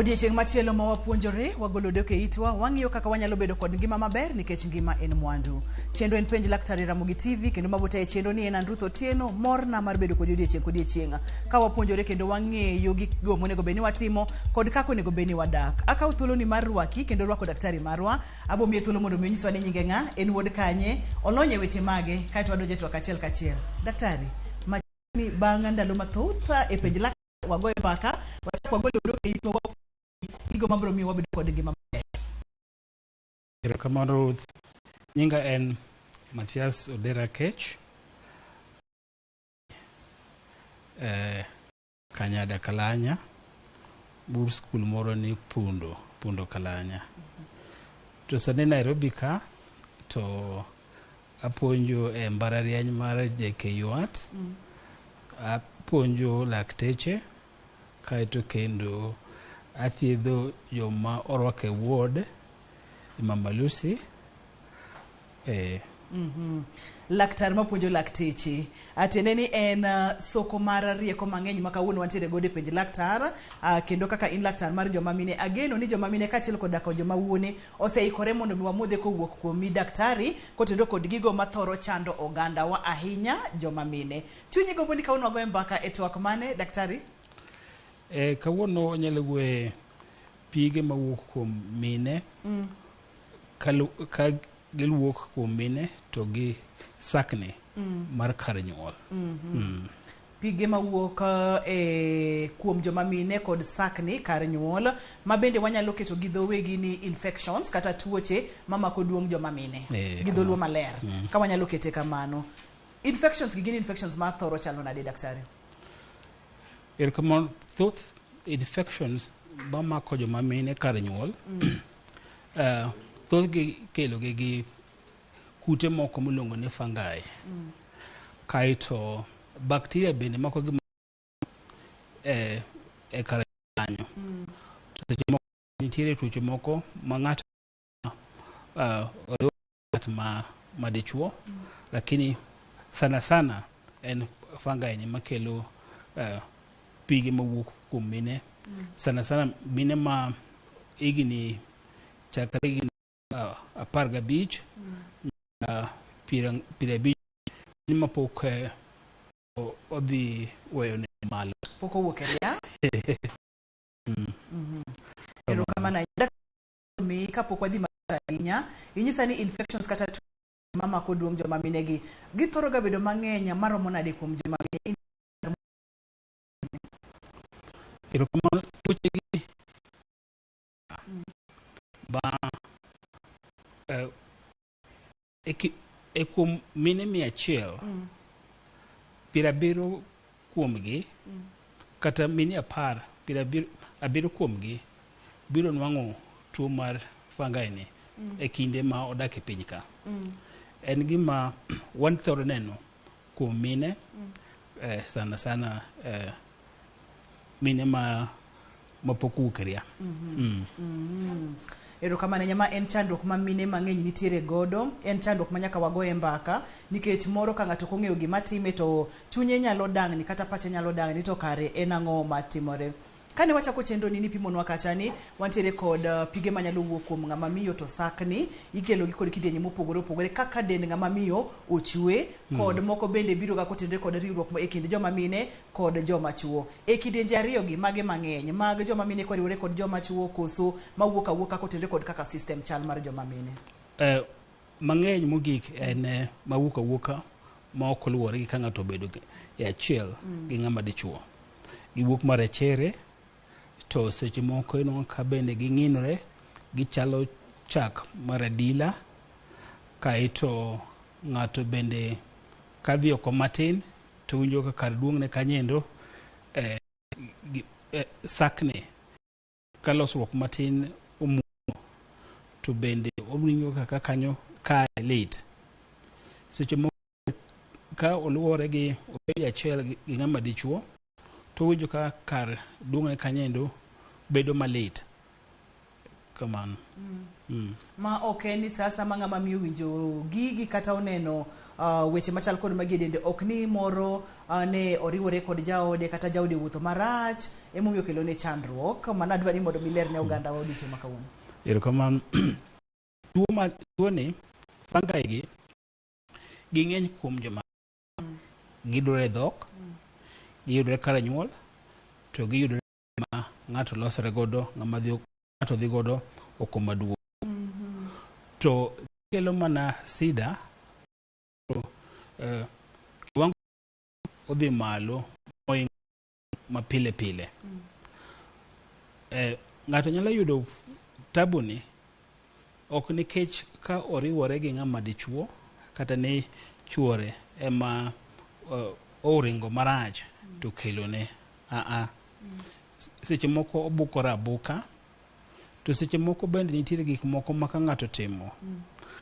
Odiechieng' machielo ma wapuonjore wagolo dok e itwa wang'iyo kaka wanyalo bedo kod ngima maber nikech ngima en mwandu. Chendo en penj Daktari Ramogi TV kendo mabota e chendo ni en Ruth Otieno morna mar bedo kod odiechieng' kod odiechieng'. Ka wapuonjore kendo wang'eyo gigo monego bed ni watimo kod kaka onego bed ni wadak. Akaw thuolo ni mar rwaki kendo rwako daktari marwa. Abo miye thuolo mondo onyiswa ni nyinge ng'a, en wuod kanye, olonye weche mage kaito wadonje twak achiel kachiel. Daktari, machni bang' ndalo mathoth e penj Daktari wagoyo paka wachak wagolo dok e itwa gigo mabro miyo wabedo kod ngima maber. Erokamano Ruth. Nyinga en Mathias Odera Kech. Kanyada Kalanya. Bur skul moro ni Pundo Kalanya. To sani Nairobi ka to apuonjo e mbalariany mar JKUAT. Apuonjo lakteche kaito kendo athiedho joma orwako e ward Mama Lucy. Laktar mapuonjo lakteche atende ni en soko mar rieko mang'eny ma kawuono wantiere godo e penj laktar, kendo kaka in laktar mar joma mine, ageno ni joma mine kachiel kod dako joma wuone oseikore mondo mi wamuodhe kowuok kuom mi daktari kotendo kod gigo mathoro chando oganda wa ahinya joma mine. Chunyi gombo ni kawuono wagoe mbaka e twak mane daktari? Kawuono nyalo wuoye pige mawuok kuom mine ka giluok kuom mine to gi sakne mar kar nyuol. Pige mawuok kuom joma mine kod sakni kar nyuol ma bende wanyalo keto gi dhowegi ni infections kata tuoche mamako duong' joma mine gi dholuo maler ka wanyalo kete kamano. Infections gi gin infections ma thoro chalo nade daktari? Erokamano thoth infections mamako joma mine kar nyuol thoth gi kelo gi kute moko miluongo ni fungi. Kaito bacteria bende mako gi kar kanyo. Seche moko nitiere tuoche moko ma ng'ato ma dichuo lakini sana en fungi ni makelo pige mawuok kuom mine. Sana mine ma igni chakre gi 15 pirabich ni mapok odhi weyo ne malo. Pok owuok e ria? Erokamano mi kapok wadhi ahinya inyisa ni infections kata mamako duong' joma mine gi githoro ga bedo mang'eny maromo nade kuom joma mine? Erokamano tuoche gi ba kuom mine 100 pirabiro kuomgi kata mine 10 pirabiro kuomgi biro nwang'o tuo mar fungi ni e kinde ma odak e piny ka. En gima wan thoro neno kuom mine sana mine ma pok owuok e ria. Erokamano nyama en chandruok ma mine mang'eny nitiere godo, en chandruok ma nyaka wagoe mbaka nikech moro ka ng'ato kong'eyo gima time to chunye nyalo dang'ni kata pache nyalo dang'ni to kare en ang'o matimore. Kane wachako chendo ni pimonwa kacha ni wantiere kod pige manyalo wuok kuom ng'ama miyo to sakni ikelo gi kod kidienje mopogore opogore kaka dend ng'ama miyo ochwe kod moko bende biro ga kotendre kod riwruok e kind joma mine kod joma chuo. E kidienje ariyo gi mage mang'eny mag joma mine koriwore kod joma chuo koso mawuok awuoka kotendre kod kaka system chal mar joma mine? Mang'eny mogik en mawuok awuoka ma ok luwore gi ka ng'ato bedo e achiel gi ng'ama dichuo. Giwuok marachere to seche moko ino ka bende ging'inore gichalo chak mar adila kaito ng'ato bende kadhi oko matin to winjo ka kar duong'ne kanyendo sakne kalosruok matin omuo to bende owinjo kaka kanyo ka lit. Seche moko ka oluwore gi obedi achiel gi ng'ama dichuo to winjo ka kar duong'ne kanyendo bedo malit kamano. Ma ok ni sasa ma ng'ama miyo winjo gigi kata oneno weche machal kod magi dende ok ni moro ne oriwore kod jaode kata jaode wuotho marach emomiyo kelo ne chandruok mana dwa ni mondo miler ne oganda wa odiochieng' ma kawuono. Erokamano. Tuo ni fungi gi ging'eny kuom joma gidore dhok, giyudore karanyuol, to giyudore ma ng'ato losore godo, ng'ato dhi godo oko maduong'. To kelo mana sida, kiwango odhi malo ma pile pile. Ng'ato nyalo yudo tabu ni ok nikech ka oriwore gi ng'ama dichuo kata ni chuore ema oringo marach to kelo ne seche moko obukore abuka, to seche moko bende nitiere gik moko ma ka ng'ato timo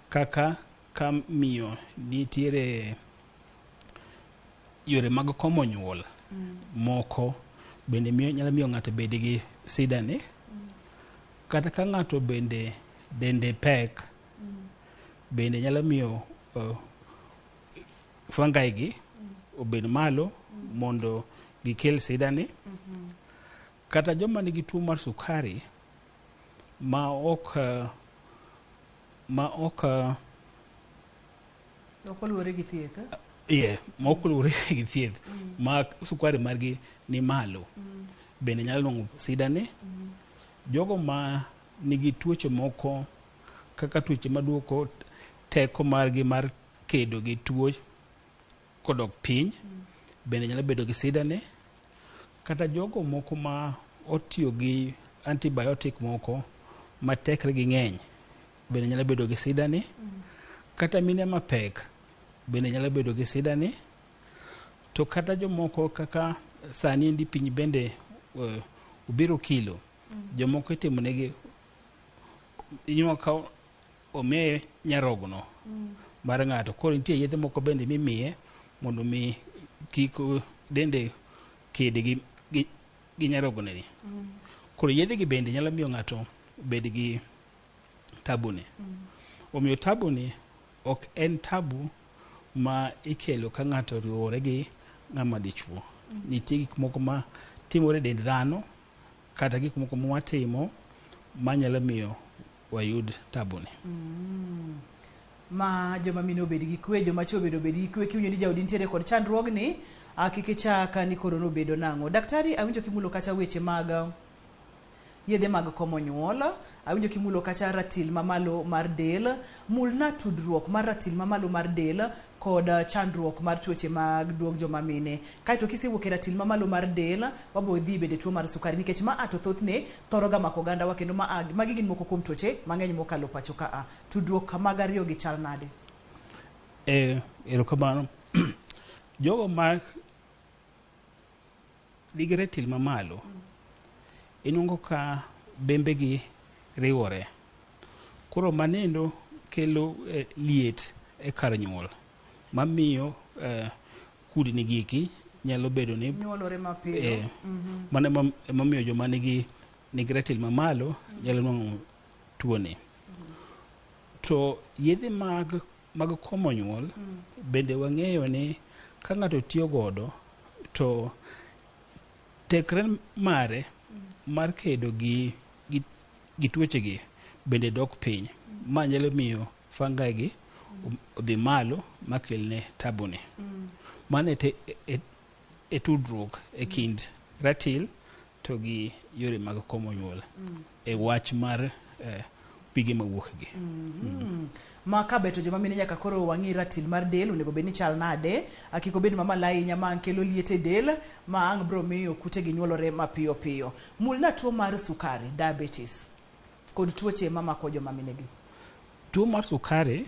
kaka ka miyo nitiere yore mag komo nyuol moko bende nyalo miyo ng'ato bed gi sida ni, kata ka ng'ato bende dende pek bende nyalo miyo fungi gi obed malo mondo gikel sida ni. Kata joma nigi tuo mar sukari ma ok oluwore gi thieth. Ma ok oluwore gi thieth, ma sukari margi ni malo bende nyalo nwang'o sida ni. Jogo ma nigi tuoche moko kaka tuoche maduoko teko margi mar kedo gi tuo kodok piny bende nyalo bedo gi sida ni. Kata jogo moko ma otiyo gi antibiotic moko ma tekre gi ng'eny bende nyalo bedo gi sida ni. Kata mine mapek bende nyalo bedo gi sida ni. To kata jomoko kaka sani endi piny bende obiro kilo, jomoko itimo negi inyuwa ka omiye nyarogno mar ng'ato, koro nitie yedhe moko bende mimiye mondo mi kik dende kedi gi nyarogno ni. Koro yedhe gi bende nyalo miyo ng'ato bed gi tabu ni. Omiyo tabu ni ok en tabu ma ikelo ka ng'ato oriwore gi ng'ama dichuo. Nitie gik moko ma timore e dend dhano kata gik moko ma watimo manyalo miyo wayud tabu ni. Ma joma mine obed gi kwe, joma chwo obed gi kwe, kiwinjo ni jaodi nitiere kod chandruogni, kik ichaka ni koro nobedo nang'o. Daktari, awinjo kimulo kacha weche mag yedhe mag komo nyuol, awinjo kimulo kacha ratil mamalo mar del. Mulna tudruok mar ratil mamalo mar del kod chandruok mar tuoche mag duong joma mine. Kaito kisewuok e ratil mamalo mar del, wabo dhi bede tuo mar sukari nikech ma to thothne thoro ga mako oganda wa, kendo magi gin moko kuom tuoche mang'eny mokalo pacho ka. Tudruok mag ariyo gi chal nade? Erokamano. Jogo ma nigi ratil mamalo inuongo ka bembe gi riwore, koro manendo kelo liet e kar nyuol mamiyo kudni giki nyalo bedo ni nyuolore mapiyo. Mano emomiyo joma nigi ratil mamalo nyalo nwang'o tuo ni. To yedhe mag komo nyuol bende wang'eyo ni ka ng'ato tiyo godo to tekre mare mar kedo gi tuoche gi bende dok piny, ma nyalo miyo fungi gi odhi malo makelne tabu ni. Mano e tudruok e kind ratil to gi yore mag komo nyuol e wach mar pige mawuok gi. Ma kabeto joma mine nyaka koro wang'i ratil mar del onego bed ni chal nade, kik obed mamalo ahinya ma kelo liet e del ma ang' bro miyo kute gi nyuolore mapiyo piyo. Mulna tuo mar sukari, diabetes, kod tuoche mamako joma mine gi. Tuo mar sukari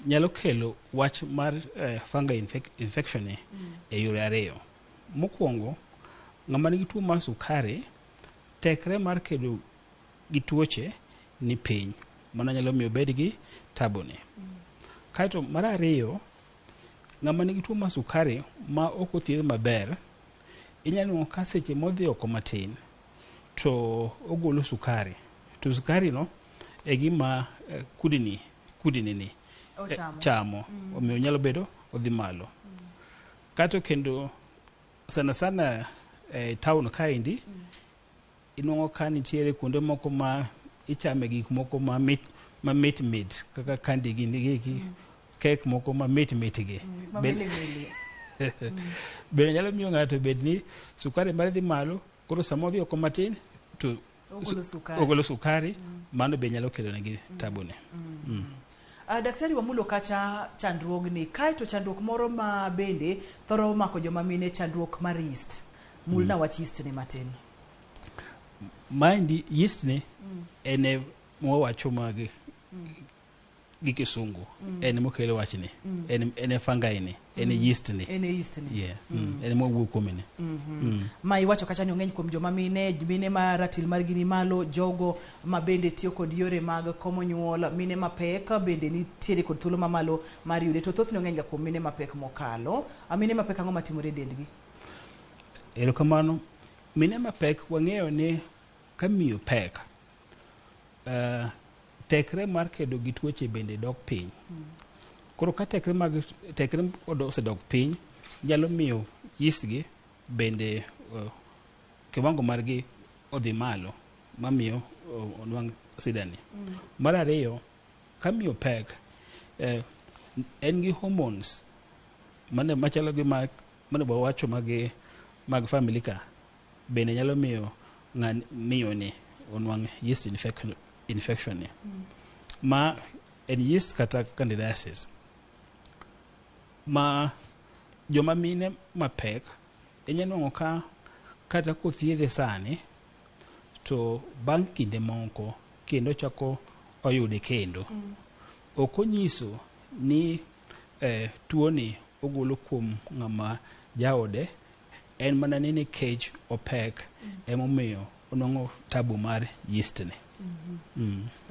nyalo kelo wach mar fungal infection e yore ariyo. Mokwongo, ng'ama nigi tuo mar sukari tekre mar kedo gi tuoche ni piny, mano nyalo miyo bed gi tabu ni. Kaito mar ariyo, ng'ama nigi tuo mar sukari ma ok othiedh maber, inyalo ka seche modhi oko matin to ogolo sukari, to sukari no e gima kudni ni chamo omiyo nyalo bedo odhi malo. Kato kendo sana town kaendi inwang'o ka nitiere kuonde moko ma ichame gik moko ma mit kaka kandi gini kek moko ma mit gi bende nyalo miyo ng'ato bed ni sukari mare dhi malo, koro sama odhi oko matin to ogolo sukari, mano be nyalo kelo negi tabu ni. Daktari wamulo kacha chandruogni, kaeto chandruok moro ma bende thoro mako joma mine, chandruok mar yeast. Mulna wach yeast ni matin. Maendi yeast ni ene mwawacho mag gi kisungu, ene mokelo wach ni, ene fungi ni, ene yeast ni. Yeah. Ene mwawuok kuom ni. Ma iwacho kacha ni ong'eny kuom joma mine ma ratil mar gini malo, jogo ma bende tiyo kod yore mag komo nyuol, mine mapek bende nitiere kod thuolo mamalo mar yude, to thothne ong'eny ga kuom mine mapek mokalo. Mine mapek ang'o matimore e dendgi? Erokamano, mine mapek wang'eyo ni ka miyo pek, tekre mar kedo gi tuoche bende dok piny. Koro ka tekre osedok piny, nyalo miyo yeast gi bende kiwango margi odhi malo, mamiyo onwang' sidani. Mar ariyo, ka miyo pek, en gi hormones machalo gi mane bawacho mag family ka, bende nyalo miyo miyo ni onwang' yeast infection ni. Ma en yeast kata candidiasis. Ma joma mine mapek inyanwang'o ka kata kothiedhe sani to bang' kinde moko kendo chako oyude kendo. Okonyiso ni tuoni ogolo kuom ng'ama jaode, en mana ni nikech opek emomiyo onwang'o tabu mar yeast ni.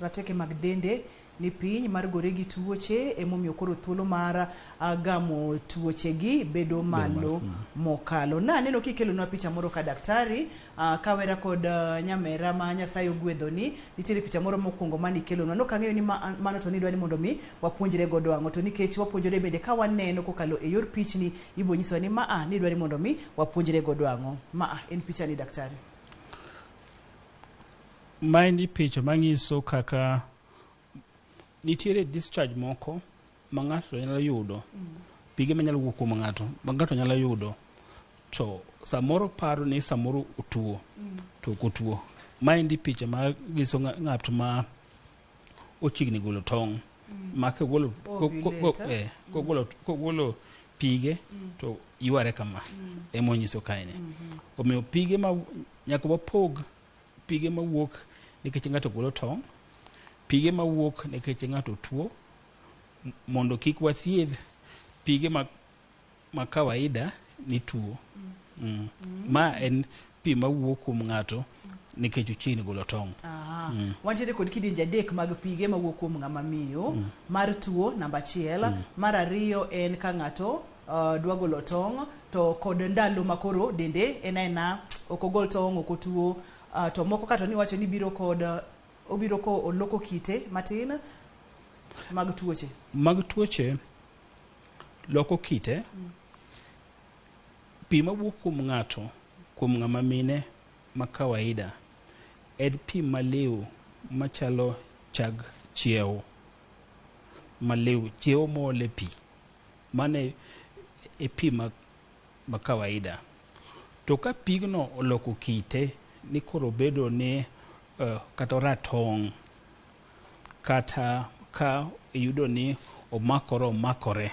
Rateke mag dende ni piny mar gore gi tuoche emomiyo koro thuolo mar gamo tuoche gi bedo malo mokalo. Naneno kikelonwa picha moro ka daktari, kawera kod nyamera ma Nyasaye ogwedho ni, nitiere picha moro mokwongo mani kelonwa. Nok ang'eyo ni mano to nidwa ni mondo mi wapuonjre godo ang'o, to nikech wapuonjore bende ka waneno kokalo e yor pichni, ibo nyisowa ni nidwa ni mondo mi wapuonjre godo ang'o. En picha ni daktari. Maendi picha mang'iso kaka nitiere discharge moko ma ng'ato nyalo yudo, pige manyalo wuok kuom ng'ato ma ng'ato nyalo yudo, to samoro paro ni samoro otuo to ok otuo. Maendi picha ma nyiso ng'ato ma ochigni golo tong', ma kogolo pige to yware kama, emonyiso kaeni. Omiyo pige nyaka wapog pige mawuok nikech ng'ato golo tong', pige mawuok nikech ng'ato tuo, mondo kik wathiedh pige ma kawaida ni tuo. Ma en pi mawuok kuom ng'ato nikech uchini golo tong'. Wantiere kod kidienje adek mag pige mawuok kuom ng'ama miyo. Mar tuo namba 1, mar ariyo en ka ng'ato dwa golo tong', to kod ndalo makoro dende en ok ogol tong', ok otuo, to moko kato ni wacho ni obiro ko oloko kite matin mag tuoche. Mag tuoche loko kite. Pi mawuok kuom ng'ato, kuom ng'ama mine ma kawaida, en pi maliw machalo chag chiewo. Maliw, chiewo mole pi. Mane e pi ma kawaida. To ka pigno oloko kite, ni koro bedo ni kata ratong', kata ka iyudo ni omakore,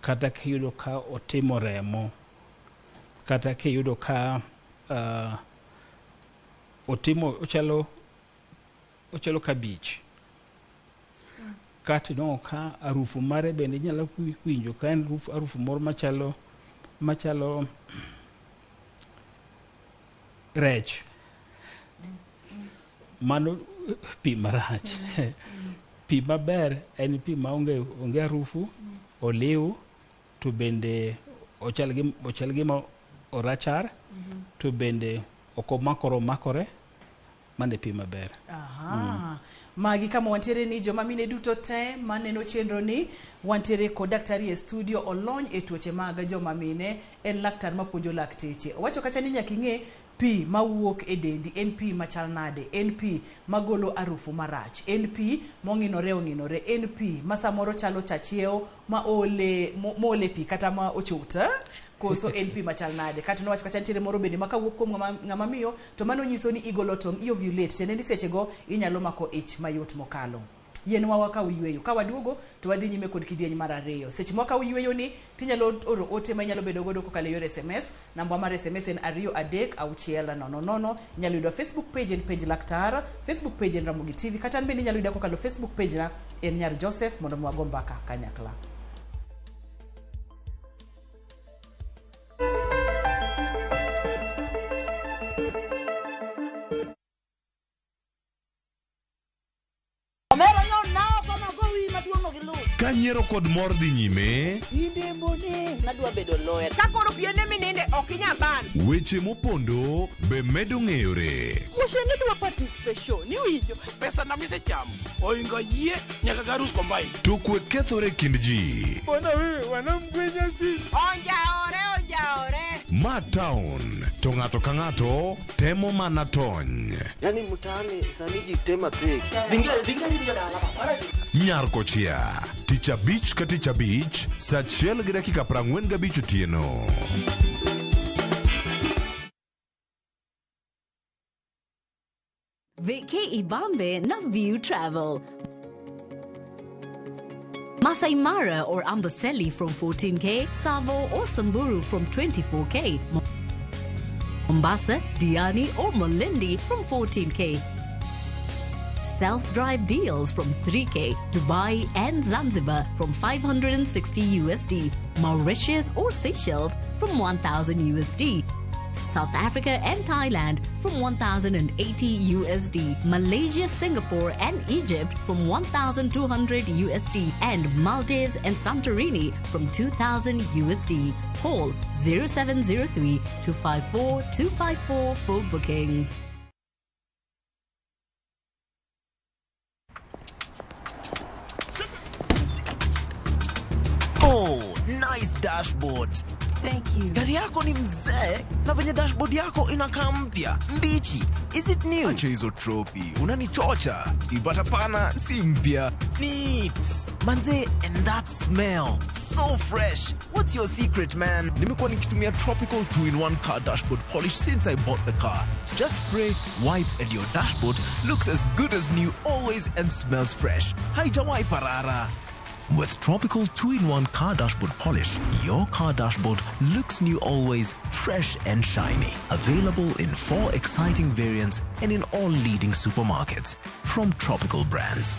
kata kiyudo ka otimo remo, kata kiyudo ka ochalo kabich, kata inwang'o ka arufu mare bende inyalo winjo ka en arufu moro machalo rech, mano pi marach. Pi maber en pi ma onge arufu, oliw, to bende ochal gima orachar, to bende ok omakore, mane pi maber. Aha. Magi kama wantiere ni joma mine duto te maneno chenro ni wantiere ko daktari e studio olony e tuoche mag joma mine en laktar mapuonjo lakteche. Owacho kacha ni nyaka ing'e pi mawuok e dendi en pi machal nade, en pi magolo arufu marach, en pi mong'inore en pi ma samoro chalo chachiewo ma ole pi kata ma ochuta koso en pi machal nade. Kata nowacho kacha nitiere moro bende makawuok kuom ng'ama miyo to mano nyiso ni igolo tong' iovulate tende ni sechego inyalo mako ich mayot mokalo. Yienwa wakaw yweyo ka waduogo to wadhi nyime kod kidieny mar ariyo. Seche mwakaw yweyo ni tinyalo oro ote ma inyalo bedo godo kokalo yor SMS. Namba mar SMS en 23600. Inyalo yudo Facebook page en page laktar, Facebook page en Ramogi TV, kata bende inyalo yudo kokalo Facebook page na en Nyar Joseph mondo mwago mbaka kanyakla. Kanyiero kod mor dhi nyime, inde mbone nadwa bedo lawyer. Kakoro piende mininde okinya ban. Weche mopondo be medo ng'eyore. Mushene dwa participation ni winjo. Pesa na mise cham. Oingo yie nyaka garus combine. To kwe kethore kind ji. Bona we wanamgwenya si. Onjaore. Ma town, to ng'ato ka ng'ato temo mana tony. Yani mtaani sani ji tema pek. Nyar Kochia, tich abich ka tich abich, saa 1:45 otieno. Vike Ibambe na View Travel. Masai Mara or Amboseli from 14K, Savo or Samburu from 24K, Mombasa, Diani or Malindi from 14K. Self-drive deals from 3K, Dubai and Zanzibar from 560 USD, Mauritius or Seychelles from 1,000 USD, South Africa and Thailand from 1,080 USD, Malaysia, Singapore and Egypt from 1,200 USD, and Maldives and Santorini from 2,000 USD. Call 0703 254 254 for bookings. Oh, nice dashboard. Thank you. Gari yako ni mzee na venye dashboard yako inakaa mpya, mbichi. Is it new? Acha hizo tropi, unanichocha. Ibata pana si mpya. Neat. Manze, and that smell. So fresh. What's your secret, man? Nimekuwa nikitumia Tropical 2-in-1 car dashboard polish since I bought the car. Just spray, wipe, and your dashboard looks as good as new always and smells fresh. Haijawai parara. With Tropical 2-in-1 car dashboard polish, your car dashboard looks new always, fresh and shiny. Available in 4 exciting variants and in all leading supermarkets from Tropical brands.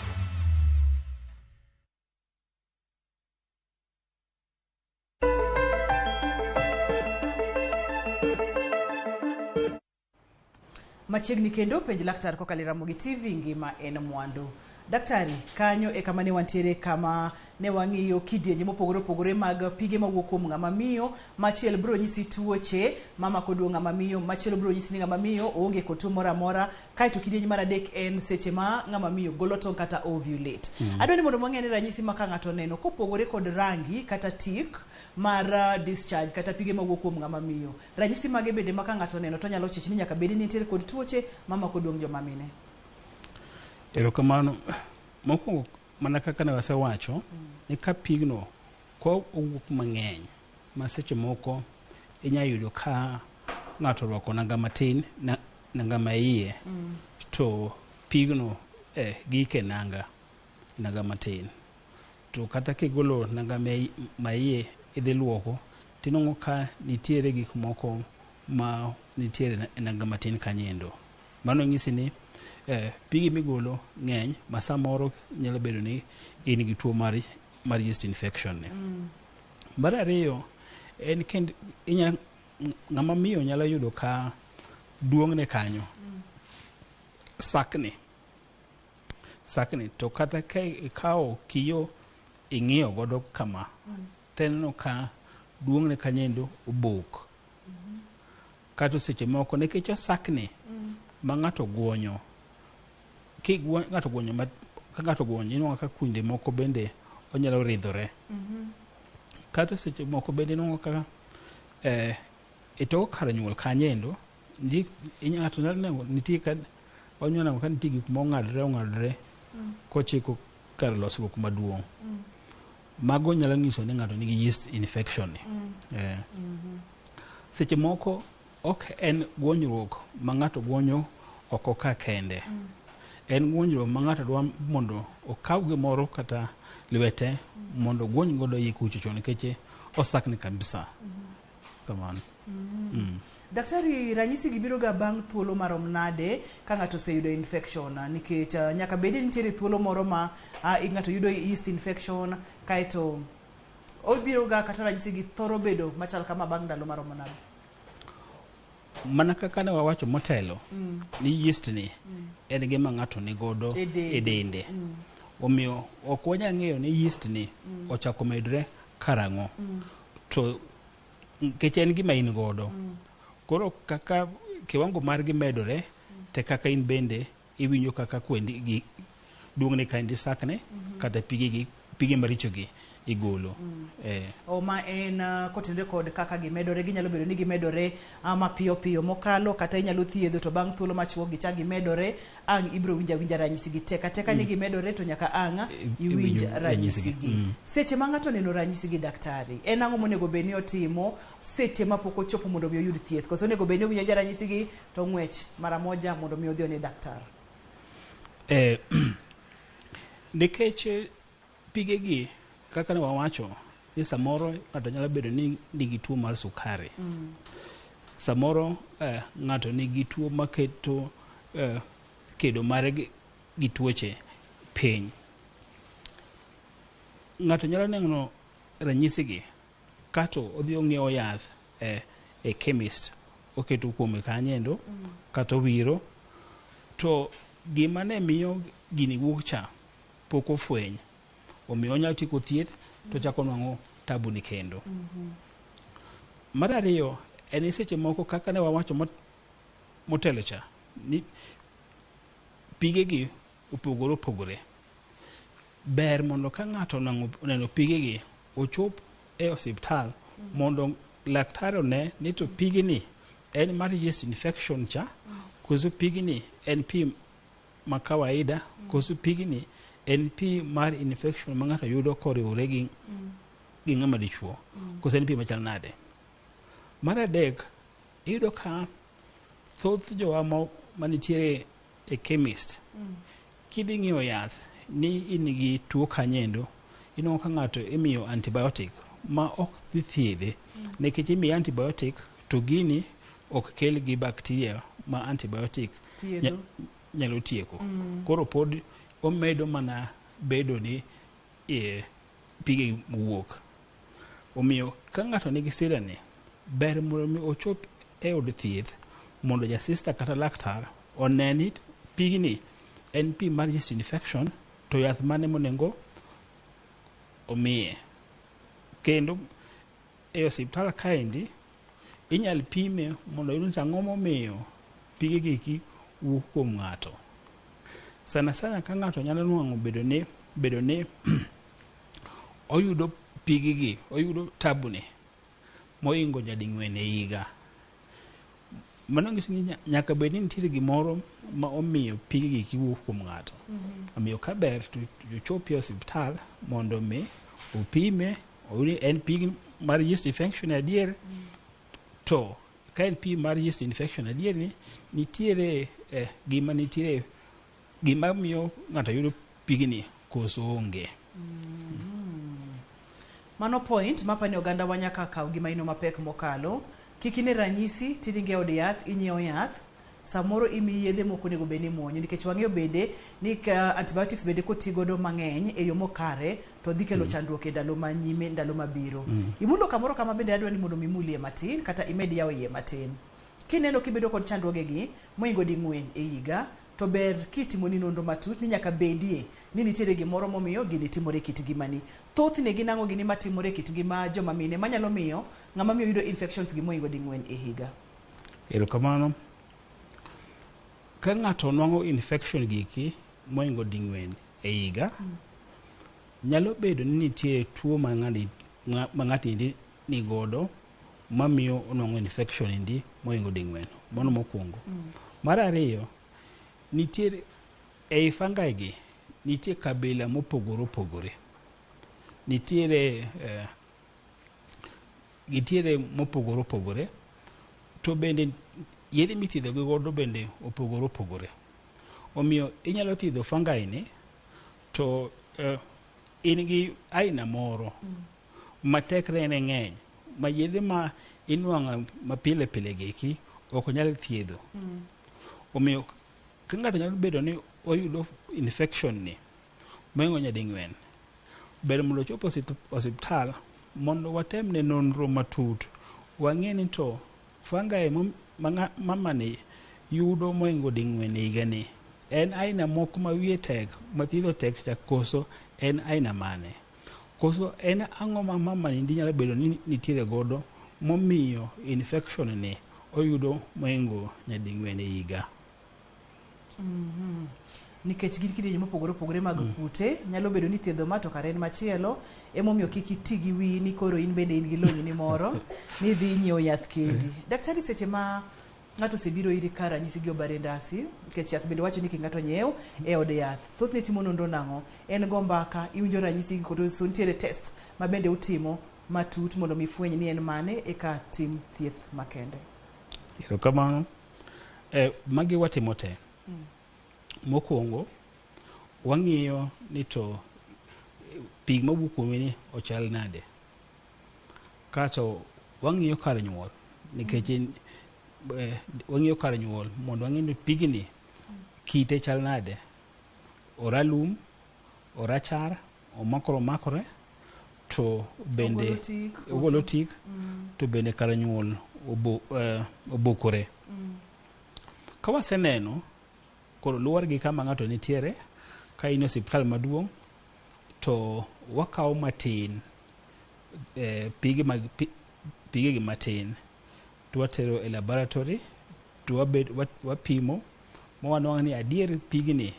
Machiegni kendo penj laktar kokalo Ramogi TV ngima en mwandu. Daktari, kanyo e kama ne wantiere kama ne wang'iyo kidienje mopogore mag pige mawuok kuom ng'ama miyo, machiel bro nyisi tuoche mama koduo ng'ama miyo, machiel bro nyisi ni ng'ama miyo oonge kod tuo moro amora, kaito kidienje mar adek en seche ma ng'ama miyo golo tong' kata ovulate. Adwani mondo wang'e ni ranyisi ma ka ng'ato neno kopogore kod rangi kata tik mar discharge kata pige mawuok kuom ng'ama miyo. Ranyisi mage bende ma ka ng'ato neno to nyalo chich ni nyaka bed ni nitie kod tuoche mama koduo joma mine. Erokamano, mokwongo mana kaka ne wasewacho, ni ka pigno ko owuok mang'eny, ma seche moko inya yudo ka ng'ato orwako nanga matin, nanga maiye, to pigno gike nanga matin. To kata kigolo nanga maiye idhi luoko, tinong'o ka nitiere gik moko ma nitiere nanga matin kanyendo. Mano ng'isi ni pigi migolo ng'eny ma samoro nyalo bedo ni in gi tuo mar yeast infection ne. Mar ariyo en kend ng'ama miyo nyalo yudo ka duong' ne kanyo sakni to kata kao kiyo ing'iyo godo kama teneno ka duong' ne kanyendo obok kata seche moko nikech sakni ma ng'ato guonyo ng'ato guonyo ka ng'ato guonyo inwang'o ka kuinde moko bende onyalo ridhore kata seche moko bende inwang'o ka e tok kar nyuol kanyendo ng'ato nyalo neno nitie ka onyalo neno ka nitie gik mong'adore kochiko kar losruok maduong' mago nyalo nyiso ni ng'ato nigi yeast infection seche moko ok en guonyruok ma ng'ato guonyo oko ka kende en guonyruok ma ng'ato dwa mondo okaw gimoro kata lwete mondo guony godo iye kuchocho nikech osakni kabisa kamano. Daktari, ranyisi gi biro ga bang' thuolo marom nade ka ng'ato oseyudo infection nikech nyaka bedi nitiere thuolo moro ma ng'ato yudo yeast infection kaeto obiro ga kata ranyisi gi thoro bedo machal kama bang' ndalo marom nade? Mana kaka ne wawacho motelo ni yeast ni en gima ng'ato ni godo e dende omiyo ok wanyal ng'eyo ni yeast ni ochako medre karang'o to nikech en gima in godo koro kaka kiwango margi medore te kaka in bende iwinjo kaka kwendi gi duong'ne ka indi sakne kata pige marichogi igolo. Ma en kotende kod kaka gimedore ginyalo bedo ni gimedore mapiyo piyo mokalo kata inyalo thiedho to bang' thuolo machuok gicha gimedore ang' ibiro winja ranyisi gi teka ni gimedore to nyaka ang' iwinj ranyisi gi. Seche ma ng'ato neno ranyisi gi daktari en ang'o monego bed ni otimo seche ma pok ochopo mondo mi oyud thieth koso onego bed ni owinjo ranyisi gi to ng'wech mara moja mondo mi odhi one daktari? Nikech pige gi kaka ne wawacho ni samoro ng'ato nyalo bedo ni nigi tuo mar sukari samoro ng'ato nigi tuo maketo kedo mare gi tuoche piny. Ng'ato nyalo neno ranyisi gi kato odhi ong'iewo yath e chemist oketo kuome kanyendo kata owiro to gima ne miyo gini wuok cha pok ofweny omiyo onyalo tieko thieth to chako nwang'o tabu ni kendo. Mar ariyo en seche moko kaka ne wawacho motelo cha ni pige gi opogore ber mondo ka ng'ato oneno pige gi ochop e osiptal mondo laktar one ni to pige ni en mar yeast infection cha koso pige ni en pi ma kawaida koso pige ni en pi mar infection ma ng'ato yudo koriwore gi ng'ama dichuo koso en pi machal nade. Mar adek iyudo ka thoth jowa manitiere e chemist kidhi ng'iewo yath ni in gi tuo kanyendo inwang'o ka ng'ato imiyo antibiotic ma ok dhi thiedhe nikech imiyo antibiotic to gini ok kel gi bacteria ma antibiotic nyalo tieko koro pod omedo mana bedo ni pige wuok. Omiyo ka ng'ato nigi sira ni ber mondo ochop e od thieth mondo jasista kata laktar oneni pigni en pi mar yeast infection to yath mane monengo omiye. Kendo e osiptal kaendi inyal pime mondo yud ang'o momiyo pige giki wuok kuom ng'ato. Sana ka ng'ato nyalo nwang'o bedo ni oyudo pige gi oyudo tabu ni moingo nyading'wen e higa mano nyiso ni nyaka bed ni nitiere gimoro ma omiyo pige gi kiwuok kuom ng'ato. Omiyo ka ber to chopi e osiptal mondo mi opime oyudi en pig mar yeast infection adier to ka en pi mar yeast infection adier ni nitiere gima miyo ng'ato yudo pigni koso onge. Mano point mapani oganda wa nyaka kaw gima ino mapek mokalo kik ine ranyisi tidinge od yath inyiewo yath samoro imi yedhe moko nego beni muonyo nikech wang'eyo bende ni antibiotics bende kotigodo mang'eny e yo mokare to dhi kelo chandruok e ndalo manyime ndalo mabiro. Imulo kamoro kama bende adwa ni mondo mimulie matin kata imed yawo iye matin. Kineno kibedo kod chandruoge gi moingo ding'wen e higa to ber kitimoni nonro matut ni nyaka bedie ni nitiere gimoro momiyo gini timore kit ngimani. Thoth ne ginang'o gini matimore kit ngima joma mine manyalo miyo ng'ama miyo yudo infections gi moingo ding'wen e higa. Erokamano. ka ng'ato nwang'o infection giki moingo ding'wen e higa, nyalo bedo ni nitie tuo ma ng'ato ni godo mamiyo onwang'o infection indi moingo ding'wen. Mano mokwongo. Mar ariyo, nitie ei fungi gi nitie kabila mopogore opogore. Nitiere mopogore opogore, to bende yedhe mithiedho gi godo bende opogore opogore. Omiyo inyalo thiedho fungi ni to in gi aina moro ma tekre ne ng'eny, ma yedhe ma inwang'o ma pile pile giki ok nyal thiedho. Omiyo ka ng'ato nyalo bedo ni oyudo infection ni moingo nyading'wen, ber mondo ochop osiptal mondo watemne nonro matut, wang'e ni to fungi mamani yudo moingo ding'wen e higani en aina moko ma wiye tek, ma thiedho tek cha, koso en aina mane? Koso en ang'o ma mamani nyalo bedo ni nitiere godo momiyo infection ni oyudo moingo nyading'wen e higa. Nikech gin kidienje mopogore opogore mag kute, nyalo bedo ni thiedho ma to kare en machielo, emomiyo kik iti gi wiyi ni koro in bende in gi lony ni moro ni dhi nyiewo yath kendi. Daktari, seche ma ng'ato osebiro iri ka ranyisi gi obare ndasi, nikech yath bende wacho ni ng'ato nyiew e od yath, thothne timo nonro nang'o? En go mbaka, iwinjo ranyisi gi kod nitiere test ma bende utimo matut mondo mifweny ni en mane eka tim thieth makende. Erokamano. Magi watimo te. Mokwongo, wang'iyo ni to pig mawuok kuomi ni ochal nade. Kato wang'iyo kar nyuol, nikech wang'iyo kar nyuol mondo wang'e ni pigni kite chal nade. Oralum, orachar, omakore, to bende ogolo tik, to bende kar nyuol obokore. Ka waseneno, koro luwore gi kama ng'ato nitiere, ka in osiptal maduong', to wakawo matin, pigegi matin, to watero e laboratory, to wapimo, ma wanwang'o ni adier pigni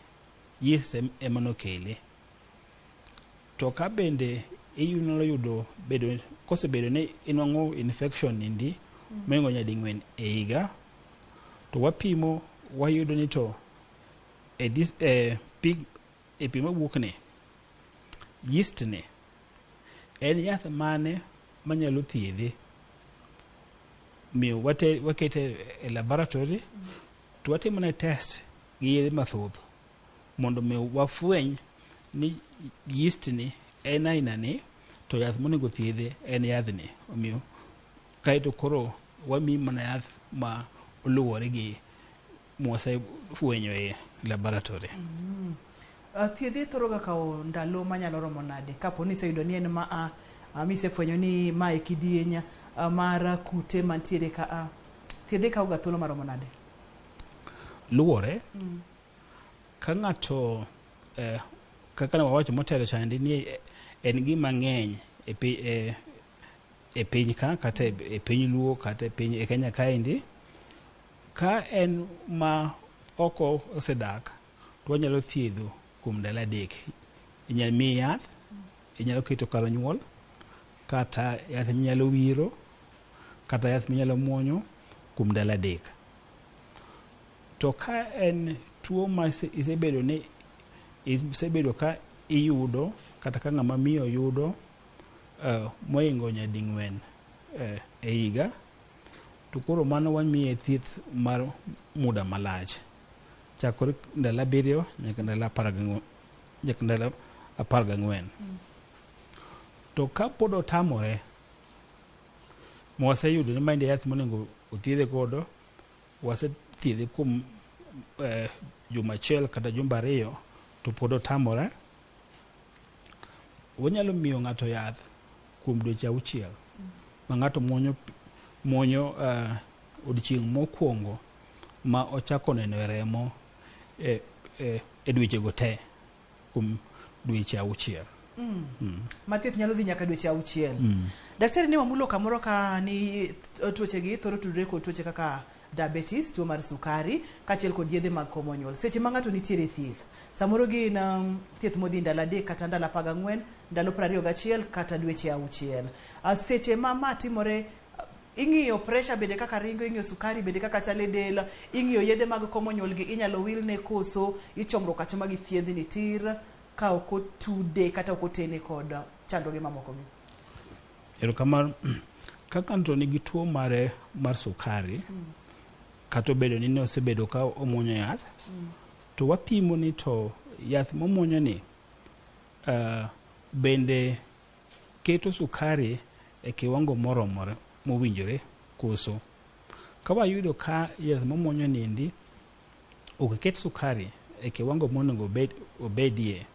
yeast ema nokele. To ka bende inyalo yudo kosebedo ni inwang'o infection indi moingo nyading'wen e higa, to wapimo, wayudo ni to pi mawuok ni, yeast ni en yath mane manyalo thiedhe. Miyo wakete e laboratory, to watimo ne test gi yedhe mathoth mondo mi wafweny ni yeast ni en aina ni, to yath monego thiedhe en yadhni. Omiyo kaeto koro wamiyi mana yath ma oluwore gi mwasefwenyo e laboratory. Thiedhi thoro ga kawo ndalo manyalo romo nade kapo ni iseyudo ni en misefwenyo ni ma e kidieny mar kute mantiere ka thiedhi kawo ga thuolo maromo nade? Luwore ka ng'ato kaka ne wawacho motelo chandi ni en gima ng'eny e piny ka, kata e piny luo, kata e Kenya kaendi. Ka en ma oko osedak, to wanyalo thiedho kuom ndalo 3. Inyalo miyi yath, inyalo keto kar nyuol, kata yath minyalo wiro, kata yath minyalo muonyo kuom ndalo 3. To ka en tuo ma isebedo ka iyudo, kata ka ng'ama miyo yudo moingo nyading'wen e higa, to koro mano wamiye thieth mar muda malach, chakore ndalo 7 nyaka ndalo 14. To ka pod otamore, mwaseyudo ni mae yath monego othiedhe godo, wasethiedhe kuom juma achiel kata jumbe 2, to pod otamore, wanyalo miyo ng'ato yath kuom dweche 6 ma ng'ato muonyo odiochieng' mokwongo ma ochako neno e remo e dwechego te, kuom dweche 6. Mathieth nyalo dhi nyaka dweche 6. Daktari, ne wamulo kamoro ka ni tuoche gi thoro tudore kod tuoche kaka diabetes, tuo mar sukari, kachiel kod yedhe mag komo nyuol. Seche ma ng'ato nitiere thieth, samoro gin thieth modhi ndalo 3 kata ndalo 14, ndalo 21 kata dweche 6. Seche ma timore, ing'iyo pressure bende kaka ringo, ing'iyo sukari bende kaka chale del, ing'iyo yedhe mag komo nyuol gi inyalo wilne koso ichomro kacho magi thiedhni tir ka ok otude kata ok otene kod chandruoge mamoko gi. Erokamano. Kaka ng'ato nigi tuo mar sukari, kata obedo ni osebedo ka omuonyo yath, to wapimo ni to yath momuonyo ni bende keto sukari e kiwango moromore mowinjore koso. Ka wayudo ka yath momuonyo nindi ok ket sukari e kiwango monego obedie,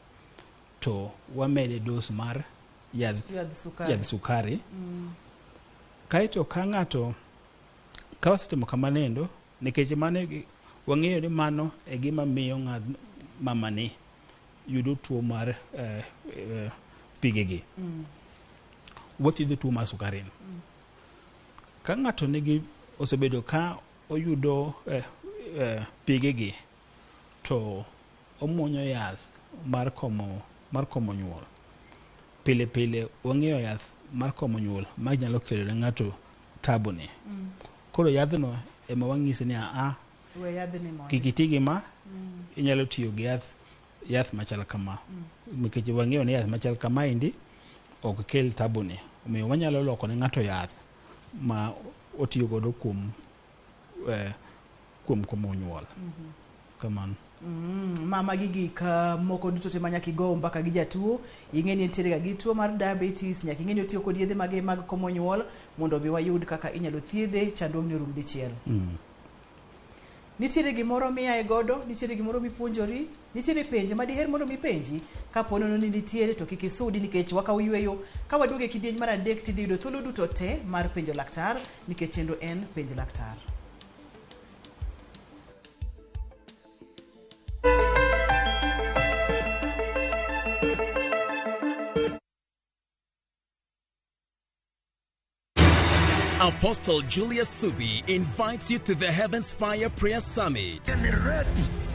to wamede dos mar yadh sukari. Kaito ka ng'ato ka wasetimo kamanendo, nikech mano wang'eyo ni mano e gima miyo mamani yudo tuo mar pigegi. Wathiedho tuo mar sukari. Ka ng'ato osebedo ka oyudo pigegi, to omuonyo yath mar komo nyuol. Pile pile wang'eyo yath mar komo nyuol ma nyalo kelo ne ng'ato tabu ni. Koro yadhno ema wang'isi ni we yadhni mo kik iti gi ma, inyalo tiyo gi yath machal kama. Nikech wang'eyo ni yath machal kama indi ok kel tabu ni. Omiyo wanyalo loko ne ng'ato yath ma otiyo godo kuom komo nyuol. Kamano. Mama gi gik moko duto te manyaki go mbaka gi jatuo, ing'e ni nitiere gi tuo mar diabetes, nyaka ing'e ni otiyo kod yedhe mag komo nyuol mondo bi wayud kaka inyalo thiedhe chandruogni rum dichiel. Nitiere gimoro miaye godo, nitiere gimoro mipuonjori, nitiere penjo madiher mondo mipenji, ka ponono ni nitiere to kik isudi nikech wakaw yweyo. Ka waduoge kidieny mar 3 tidhi yudo thuolo duto te mar penjo laktar, nikech chenro en penj laktar. Apostle Julius Subi invites you to the Heavens Fire Prayer Summit.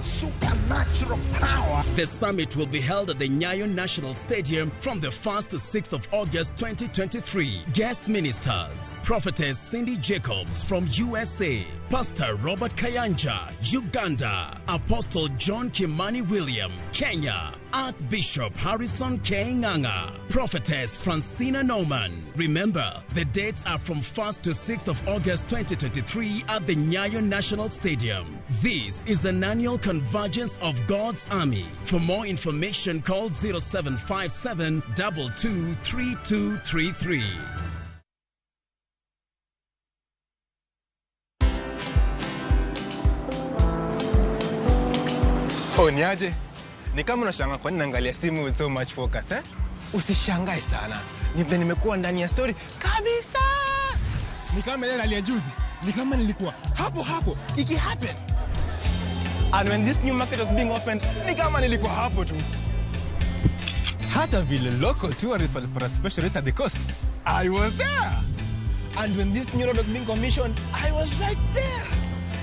Supernatural power. The summit will be held at the Nyayo National Stadium from the 1st to 6th of August 2023. Guest ministers: Prophetess Cindy Jacobs from USA, Pastor Robert Kayanja, Uganda, Apostle John Kimani William, Kenya, Archbishop Harrison K. Nganga, Prophetess Francina Norman. Remember, the dates are from 1st to 6th of August 2023 at the Nyayo National Stadium. This is an annual convergence of God's army. For more information, call 0757 223233. Niaje? Ni kama unashangaa kwa nini naangalia simu with so much focus, eh? Usishangae sana. Nimekuwa ndani ya story kabisa. Ni kama ile hali ya juzi. Ni kama nilikuwa hapo. Iki happen. And when this new market was being opened, ni kama nilikuwa hapo tu. Hata vile local tourists for a special rate at the coast, I was there. And when this new road was being commissioned, I was right there.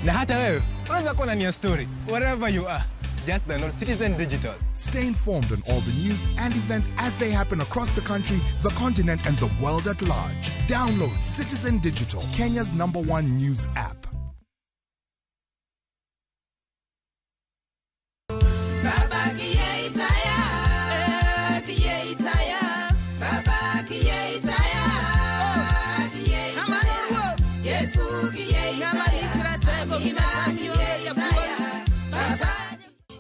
Na hata wewe, unaweza kuwa ndani ya story wherever you are. Just download Citizen Digital. Stay informed on all the news and events as they happen across the country, the continent, and the world at large. Download Citizen Digital, Kenya's #1 news app.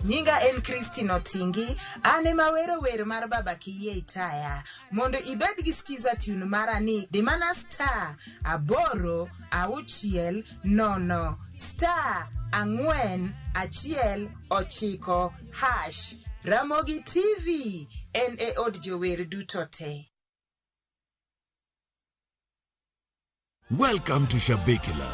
Nyinga en Christine Otingi, ane mawero wer mar baba kiye itaya. Mondo ibed gi skiza tune marani, dimana star, 8 star, 4 1 hash. Ramogi TV, en e od jower dutote. Welcome to Shabikila.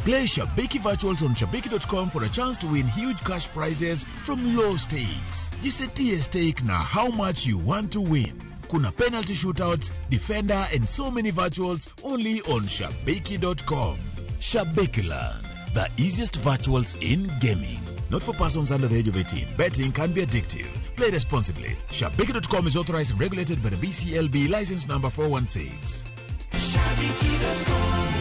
Play Shabiki Virtuals on Shabiki.com for a chance to win huge cash prizes from low stakes. Jisetie stake na how much you want to win. Kuna penalty shootouts, defender, and so many virtuals only on Shabiki.com. Shabikiland. the easiest virtuals in gaming. Not for persons under the age of 18. Betting can be addictive. Play responsibly. Shabiki.com is authorized and regulated by the BCLB license number 416. Shabiki.com.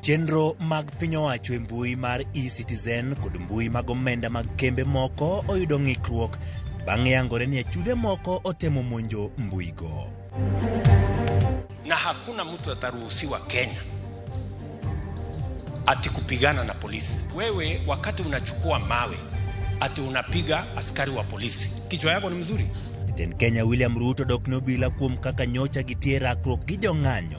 Chenro mag piny owacho e mbui mar e-Citizen kod mbui mag omenda mag kembe moko oyudo ng'ikruok bang' yangore ni achude moko otemo monjo mbuigo. Na hakuna mtu ataruhusiwa Kenya ati kupigana na polisi. Wewe wakati unachukua mawe ati unapiga askari wa polisi, kichwa yako ni mzuri? Jatend Kenya William Ruto dok nobila kuom kaka nyocha gitie rakruok gi jong'anyo.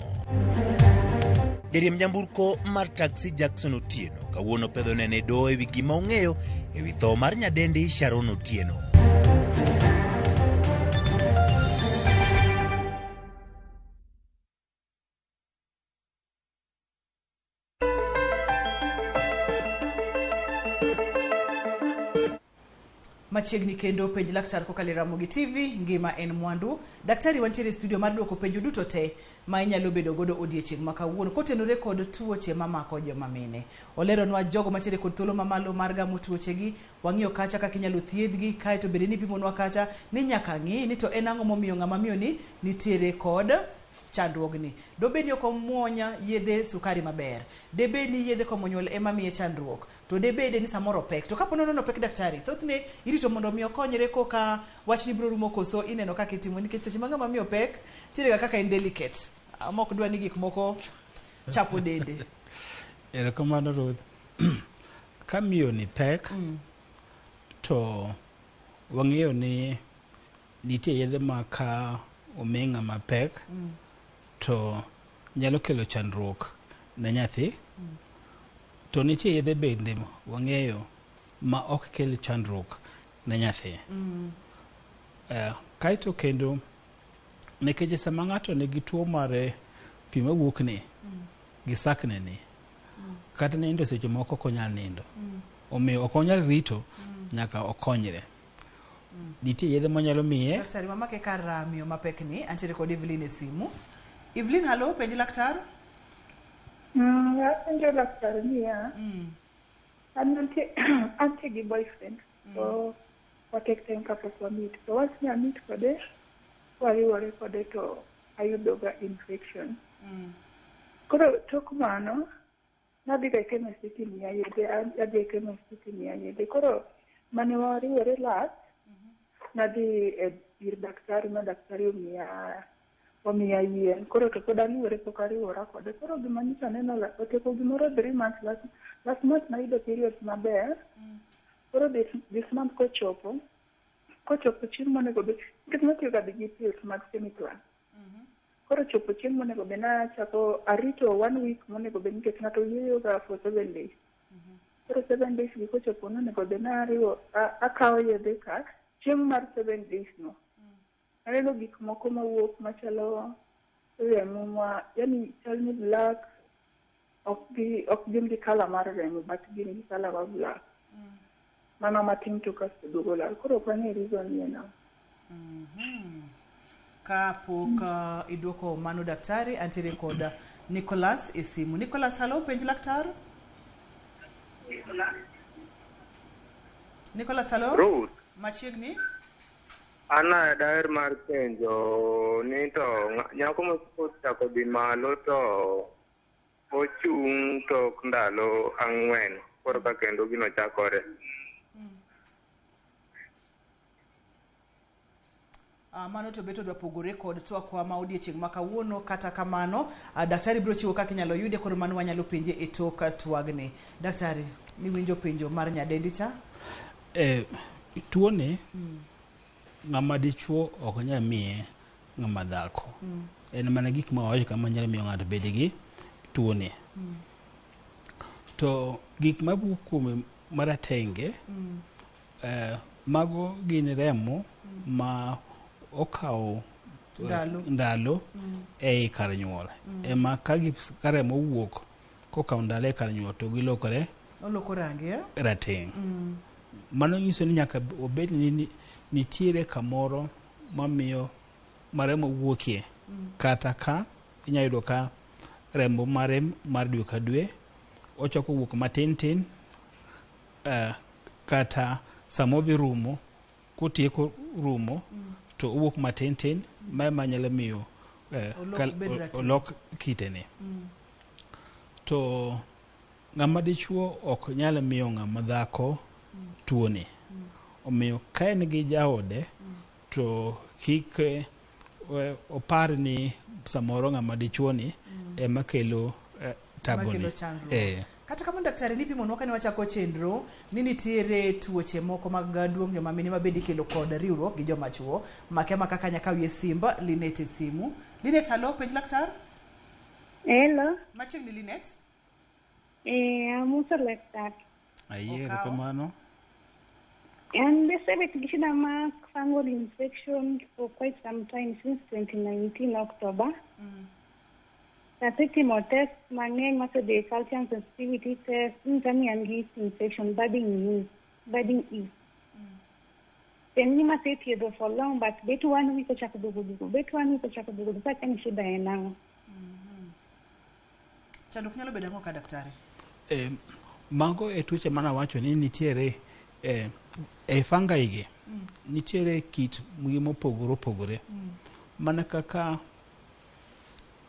Jariemb nyamburko mar taxi Jackson Otieno kawuono pedho nene do ewi gima ong'eyo ewi tho mar nyadendi Sharon Otieno. Machiegni kendo penj laktar kokalo Ramogi TV, ngima en mwandu. Daktari wantiere studio mar duoko penjo duto te ma inyalo bedo godo odiechieng' ma kawuono kotenore kod tuoche mamako joma mine. Oleronwa jogo mantiere kod thuolo mamalo mar gamo tuochegi, wang'iyo kacha kaka inyalo thiedhgi, kae to bende ni pimonwa kacha ni nyaka ng'i ni to en ang'o momiyo ng'ama miyo ni nitiere kod chandruogni. Dobeni ok omuonya yedhe sukari maber. Debeni yedhe komonyuol ema miye chandruok. To debede ni samoro pek. To kapo nono pek daktari, thothne irito mondo miyo konyre koka wachni biro rumo koso ineno kaka itimo nikech seche ma ng'ama miyo pek tirega kaka in delicate. Mok dwa ni gik moko chapo dende. Erokamano Ruth. Ka miyo ni pek to wang'eyo ni nitie yedhe ma ka omi ng'ama pek to nyalo kelo chandruok ne nyathi. To nitie yedhe bende wang'eyo ma ok kel chandruok ne nyathi. Kaito kendo nekech sama ng'ato nigi tuo mar pi mawuok ni gi sakne ni kata nindo seche moko ok onyal nindo. Omiyo ok onyal rito nyaka okonyre. Nitie yedhe manyalo miye. Daktari mamake kar miyo mapek ni antiere kod Evelyn e simu. Evelyn, halo, penji laktar? Penjo laktar niya. Antie gi boyfriend. So watek time kapok wamit. So wach ni amit kode, wariwore kode to ayudo ga infection. Koro tok mano, nadhi ga chemistry miya yedhe, adhi chemistry miya yedhe. Koro mane wariwore last, nadhi ir daktari ma daktari omiya yien. Koro to pod aliwore pok ariwora kode. Koro gima nyiso neno oteko gimoro 3 months last month nayudo periods maber. Koro this month kochopo chieng' monego be nikech natiyo ga gi pills mag semi-plan. Koro chopo chieng' monego be nachako arito 1 week monego be nikech ng'ato yueyo ga for 7 days. Koro 7 days gi kochopo nonego be nariwo akawo yedhe ka chieng' mar 7 days no. Aneno gik moko mawuok machalo remo ma yani chal ni black ok gin gi kala mar remo but gin gi kala mar black. Mana matin to kasto duogo lal. Koro ok ane reason ni eno. Kapok iduoko mano daktari antiere kod Nicholas e simu. Nicholas, halo, penj laktar? Nicholas, halo? Ruth. Machiegni? Ana daer mar penjo ni to nyako ma chako dhi malo to ochung' tok ndalo 4 koro ka kendo gino chakore. Mano to beto dwa pogore kod twakwa ma odiechieng' ma kawuono. Kata kamano daktari biro chiwo kaka inyalo yude, koro mano wanyalo penje e tok twagni. Daktari, niwinjo penjo mar nyadendi cha? Tuo ni ng'ama dichuo ok nyal miye ng'ama dhako. En mana gik ma wacho kama nyalo miyo ng'ato bed gi tuo ni. To gik mabuok kuom maratenge mago gin remo ma okawo ndalo ei kar nyuol. Ema ka remo wuok kokawo ndalo e kar nyuol to gilokore oloko rangi rateng'. Mano nyiso ni nyaka obed ni nitiere kamoro mamiyo maremo wuokie kata ka inyayudo ka rembo mare mar dwe ka dwe ochako wuok matin tin kata samodhi rumo kotieko rumo to owuok matin tin ma nyalo miyo olok kitene to ng'ama dichuo ok nyalo miyo ng'ama dhako tuoni omiyo ka en gi jaode to kik opar ni samoro ng'ama dichuoni ema kelo taboni. Kata kamano daktari nipimonwa kane wachako chenro ni nitiere tuoche moko mag duong' joma mine ma bende ikelo kod riwruok gi joma chuo make ma kaka nyaka wie simba Linet e simu. Linet, halo, penj laktar? Hello. Machiegni Linet? Amuso laktar. Ayiero kamano. And they say with shida ma fungal infection for quite some time since 2019 October. Natitimo test mang'eny masede calcium sensitivity test intami and yeast infection budding yeast. Then you must say for long, but bet 1 week ochako dugu. Bet 1 week ochako dugu. Sasa ni shida yanao. Chanduk nyalo bedo ka daktari. Mago e tuoche mana wacho ni nitiere fungi gi. Nitiere kit mopogore opogore. Mana kaka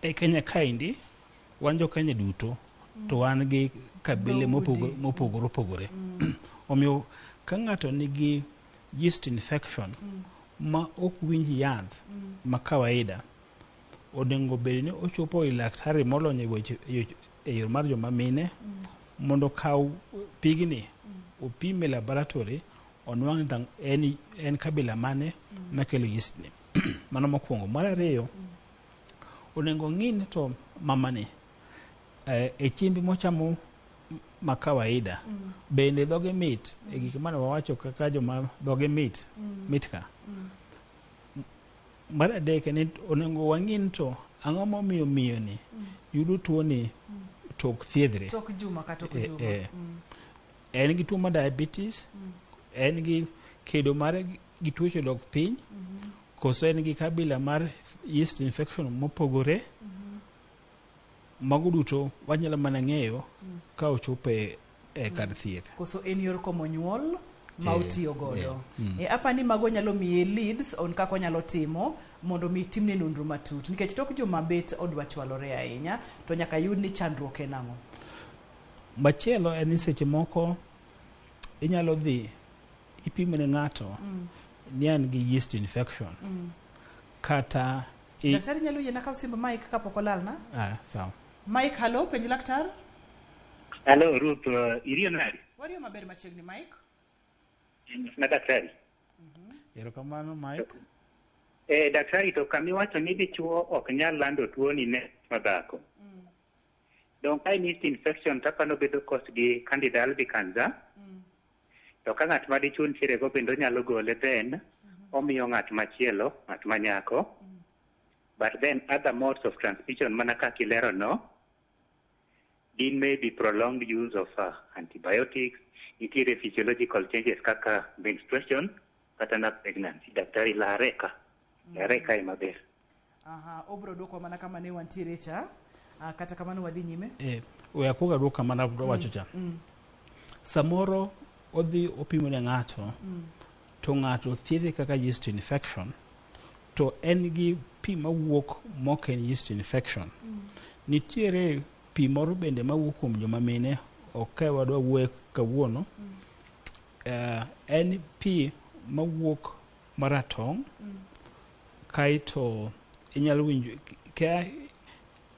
e Kenya kaindi wan jo Kenya duto to wan gi kabile mopogore opogore. Omiyo ka ng'ato nigi yeast infection ma ok winj yath ma kawaida onego bed ni ochopo ir daktari molony e yor mar joma mine mondo kaw pigni opime laboratory onwang' en kabila mane makelo yeast ni. Mano mokwongo. Mar ariyo, onego ng'in to mamani e chiembi mochamo ma kawaida bende dhoge mit e gik mane wawacho kaka joma dhoge mit ka. Mar adek ni onego wang'in to ang'o momiyo miyoni yudo tuoni tok thiedhre. Tok juma kata tok juma. En gi tuo mar diabetes, en gi kedo mare gi tuoche dok piny, koso en gi kabila mar yeast infection mopogore. Mago duto wanyalo mana ng'eyo ka ochopo e kar thieth. Koso en yor komo nyuol ma utiyo godo. Apani mago nyalo miye leads on kaka onyalo timo mondo mi timne nonro matut. Nikech tok joma bet odwa chwalore ahinya to nyaka yud ni chandruok en ang'o. Machielo en ni seche moko inyalo dhi ipimo ne ng'ato ni an gi yeast infection. Kata daktari nyalo yiena kaw simba Mike kapok olalna? Sawa. Mike, halo, penj laktar? Halo, Ruth, iriyo nari? Wariyo maber machiegni Mike? Na daktari. Erokamano Mike. Daktari, to kamiwacho ni dichuo ok nyal lando tuoni ne madhako. Dong ka yeast infection tapano bedo kos gi Candida albicans. To ka ng'at ma dichuo nitiere go bendo nyalo gole then omiyo ng'at machielo, ng'at manyako. But then other modes of transmission mana kaka ilero no, din may be prolonged use of antibiotics, nitiere physiological changes kaka menstruation, kata na pregnancy. Daktari lareka e maber. Obro dwoko mana kama ne wantiere cha, kata kamano wadhi nyime? Oyakuga dwoko mana wacho cha. Samoro odhi opimo ne ng'ato, to ng'ato thiedhe kaka yeast infection, to en gi pi mawuok mok en yeast infection. Nitiere pi moro bende mawuok kuom joma mine, ok wadwa wuoye kawuono. En pi mawuok maratong', kaito inyalo winjo ka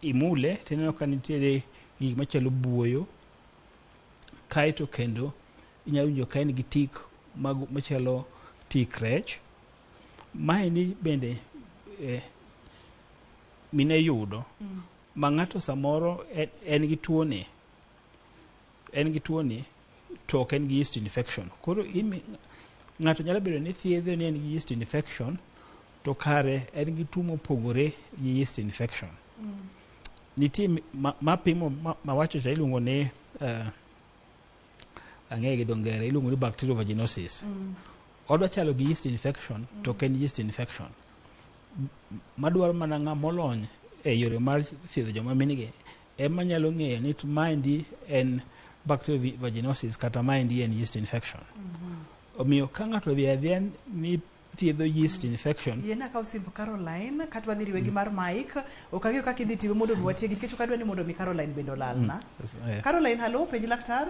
imule tineno ka nitiere gik machalo buoyo, kaito kendo inyalo winjo ka en gi tik machalo tik rech. Maeni bende mine yudo ma ng'ato samoro en gi tuoni to ok en gi yeast infection. Koro ng'ato nyalo bedo ni thiedho ni en gi yeast infection to kare en gi tuo mopogore gi yeast infection. Nitie mapimo mawacho cha iluongo ni ang'e gi dho ngere iluongo ni bacterial vaginosis. Odwa chalo gi yeast infection to ok en yeast infection. madwaro mana ng'amolony e yore mar thiedho joma minige ema nyalo ng'eyo ni maendi en bacterial vaginosis kata maendi en yeast infection. Omiyo ka ng'ato dhi adhiya ni thiedho yeast infection. Yena ka osimb Caroline katwa dhi riwe gi mar Mike okagio kaka idhi tiwe mondo nwatiegi nikech okadwa ni mondo mi Caroline bendo lalna. Caroline, hello, penj laktar.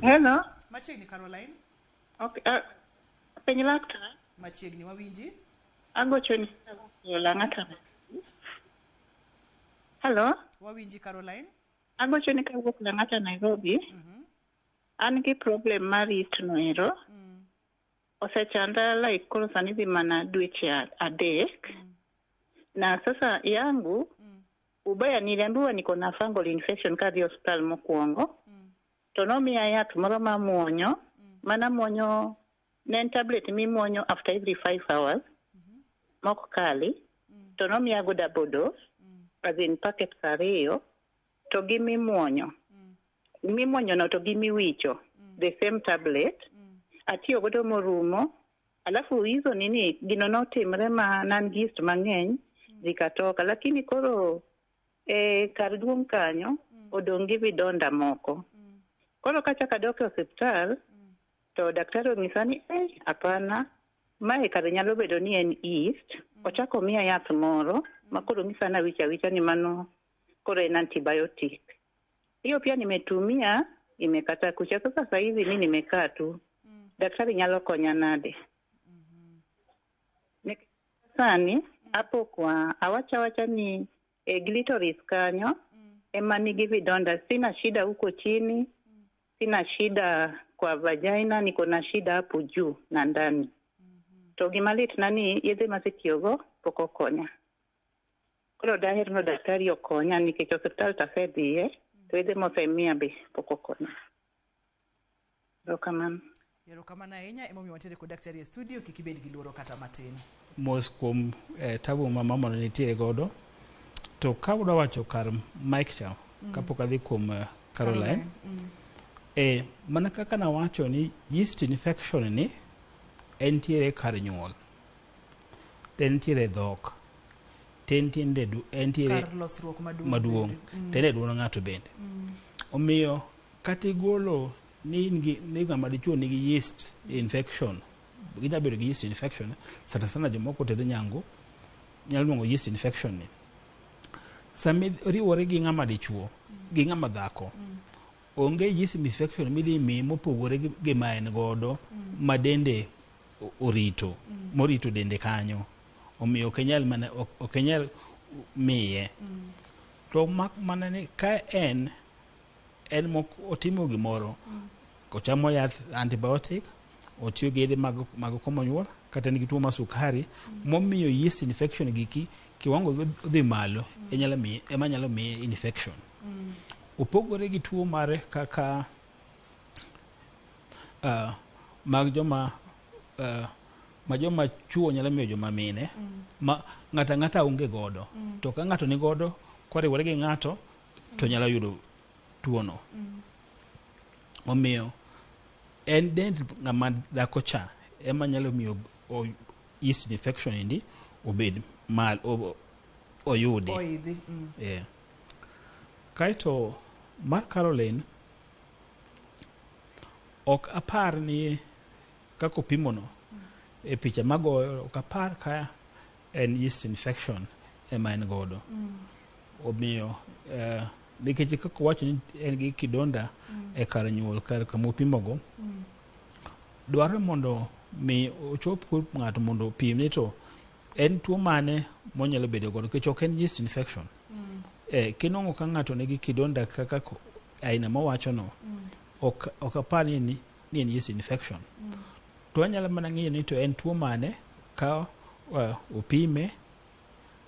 Hello. Machiegni Caroline. Okay. Penj laktar. Machiegni wawinji. Agochoni lang'ata. Hello. Wawinji Caroline. Agochoni kawuok lang'ata Nairobi. An gi problem mar yeast noero. Osechanda like koro sani dhi mana dweche adek. Na sasa yangu ubaya niliambiwa niko na fungal infection kadhi hospital mokwongo. To nomiya yath moro ma muonyo. Mana muonyo ne en tablet mimuonyo after every 5 hours. Mok kali. To nomiya go double dose. As in packet ariyo. To gi mimuonyo. Mimuonyo no to gi miwicho. The same tablet. Atiyo godo morumo. Alafu hizo nini gino notimre ma nan yeast mang'eny zikatoka. Lakini koro kar duong' kanyo odong' gi vidonda moko. Koro kachaka dok e hospital to daktari onyisa ni apana mae kare nyalo bedo ni en yeast. Ochako miya yath moro ma koro ng'isa na wicha ni mano koro en antibiotic. Hiyo pia nimetumia imekata kucha. Sasa hivi mimi nimekaa tu. Daktari nyalo konya nade? Sani hapo kwa awacha ni glitoris kanyo ema nigi vidonda. Sina shida huko chini, sina shida kwa vagina, niko na shida hapo juu na ndani. To gimalit nani yedhe masitiyogo poko konya. Koro daher no daktari okonya nikech hospital tasedhiye to yedhe mosemiya be poko konya. Rokamano. Erokamano ahinya emomiyo wantiere kod daktari e studio kik ibed gi luoro kata matin. Mos kuom tabu ma mama nitie godo to ka udwa wacho kar Mike cha kapok adhi kuom Caroline. Mana kaka na wacho ni yeast infection ni entiere kar nyuol. Entiere dhok. Entiere kar losruok maduong'. Tende duono ng'ato bende. Omiyo katigolo ni ng'ama dichuo nigi yeast infection. Ginya bedo gi yeast infection. Sana jomoko tedo nyango nyalo luongo yeast infection ni. Sami riwore gi ng'ama dichuo gi ng'ama dhako. Onge yeast infection midhi mi mopogore gi ma en godo ma dende orito morito dende kanyo. Omiyo okenyal miye. To mana ni ka en otimo gimoro kochamo yath antibiotic otiyo gi yedhe mag komo nyuol kata nigi tuo mar sukari momiyo yeast infection giki kiwango dhi malo ema nyalo miye infection. Opogore gi tuo mare kaka mag joma chuo nyalo miyo joma mine ma ng'ata onge godo. To ka ng'ato ni godo koriwore gi ng'ato to nyalo yudo tuono. Omiyo en dend ng'ama dhako cha ema nyalo miyo yeast infection indi obed mal oyudi. Kaito mar Caroline ok apar ni kako pimono e picha magoyo ok apar ka en yeast infection ema en godo. Omiyo nikech kako wacho ni en gi kidonda e kar nyuol kar kama opimogo dwaro mondo mi ochop ng'ato mondo opim ni to en tuo mane monyalo bedo godo nikech ok en yeast infection. Kinongo ka ng'ato nigi kidonda kaka aina mowacho no ok apar ni en yeast infection. To anyalo mana ng'iyo ni to en tuo mane ka opime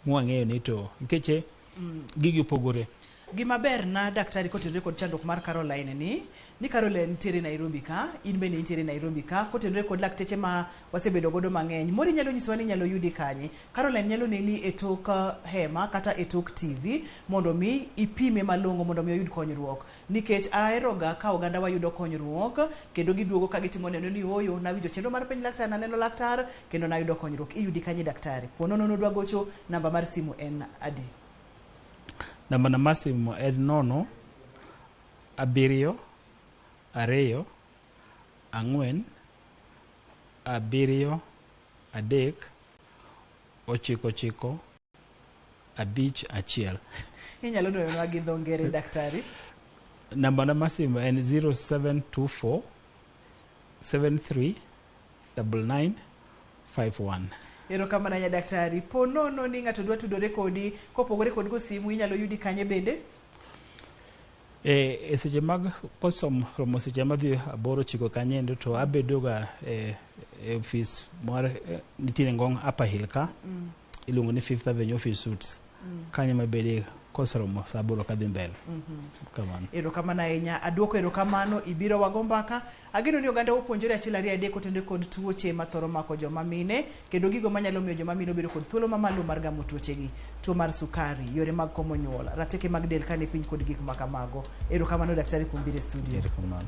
mwang'eyo ni to nikech gigi opogore. Gimaber na daktari kotenre kod chandruok mar Caroline ni Caroline nitiere Nairobi ka, in bende nitiere Nairobi ka, kotenre kod lakteche ma wasebedo godo mang'eny. Mori nyalo nyisowa ni nyalo yudi kanye. Caroline nyalo neni e tok hema kata e tok TV mondo mi ipime malong'o mondo mi oyud konyruok. Nikech aeroga ka oganda wayudo konyruok kendo giduogo ka gitimo neno ni oyo nawinjo chenro mar penj laktar naneno laktar kendo nayudo konyruok. Iyudi kanye daktari? Ponono nodwa gocho, namba mar simu en adi? Namba na masimo en 0 7 2 4 7 3 9 5 1. Inyalo doyonwa gi dho ngere daktari? Namba na masimo en 0724 73 99 51. Erokamano ya daktari. Ponono ni ng'ato dwa tudore kodi kopogore kod go simu, inyalo yudi kanye bende? E seche mag kosom romo seche madhi 8-9 kanyendo to abedoga e office mar nitiere ngong Upper Hill ka, iluongo ni 5th Avenue Office Suites. Kanyo mabede kosromo saa 8 kadhi mbele. Kamano. Erokamano ahinya. Aduoko erokamano, ibiro wago mbaka. Ageno ni oganda opuonjore achiel ariyo adek kotenore kod tuoche mathoro mako joma mine kendo gigo manyalo miyo joma mine obedo kod thuolo mamalo mar gamo tuochegi. Tuo mar sukari, yore mag komo nyuol, rateke mag del kane piny kod gik makamago. Erokamano daktari kuom biro e studio. Erokamano.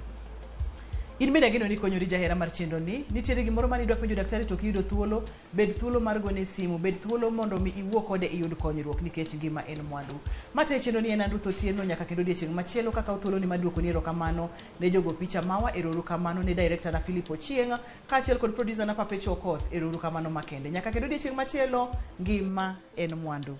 In bende ageno ni konyori jahera mar chenro ni. Nitiere gimoro mane idwa penjo daktari to kiyudo thuolo, bed thuolo mar gone simu, bed thuolo mondo mi iwuo kode iyud konyruok nikech ngima en mwandu. Mate chenro ni en Ruth Otieno nyaka kendo odiechieng' machielo kaka thuolo ni maduoko ni erokamano ne jogo picha mawa, erokamano ne director na Philip Ochieng' kaachiel kod producer na Papecho Okoth, erokamano makende. Nyaka kendo odiechieng' machielo, ngima en mwandu.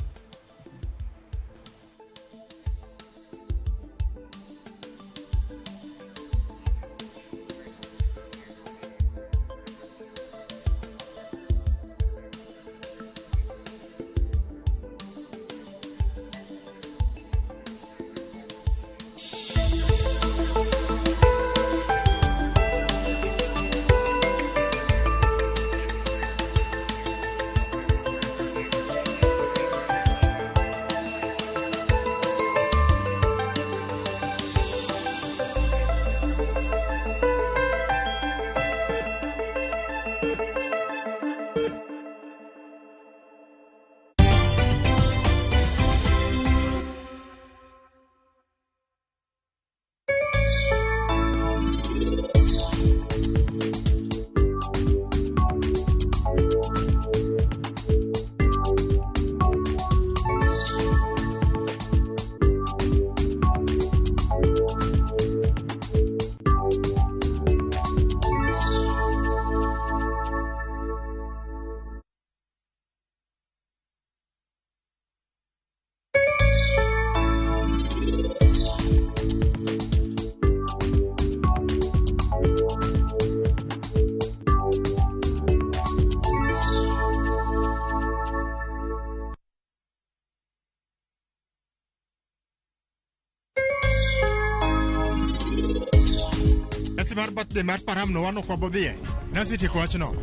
Mar birthday mar param no wano kwa bodhie. Nasi tieko wachno.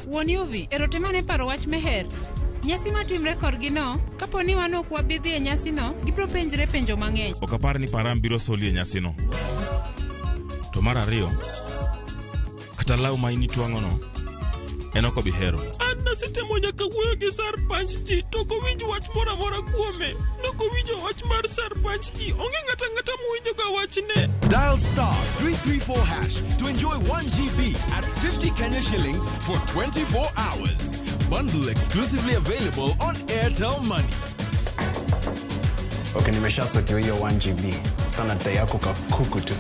Wuon Yuvi, erotemane paro wach meher. Nyasi matimre korgi no, kapo ni wano kwa bidhie nyasi no, gibro penjre penjo mang'eny. Okapar ni param biro solie nyasi no. To mar ariyo, kata law ma initwang'o no, enoko bihero. An nasetemo nyaka wuoyo gi Sarpanch ji, to kowinj wach moro amora kuome. Nokowinjo wach mar Sarpanch ji, onge ng'ata mowinjo ga wachne. Dial *334# to enjoy 1 GB at 50 Kenya shillings for 24 hours. Bundle exclusively available on Airtel Money. Okay, nimeshasetiwa hiyo 1 GB. Sana data yako kakuku tu.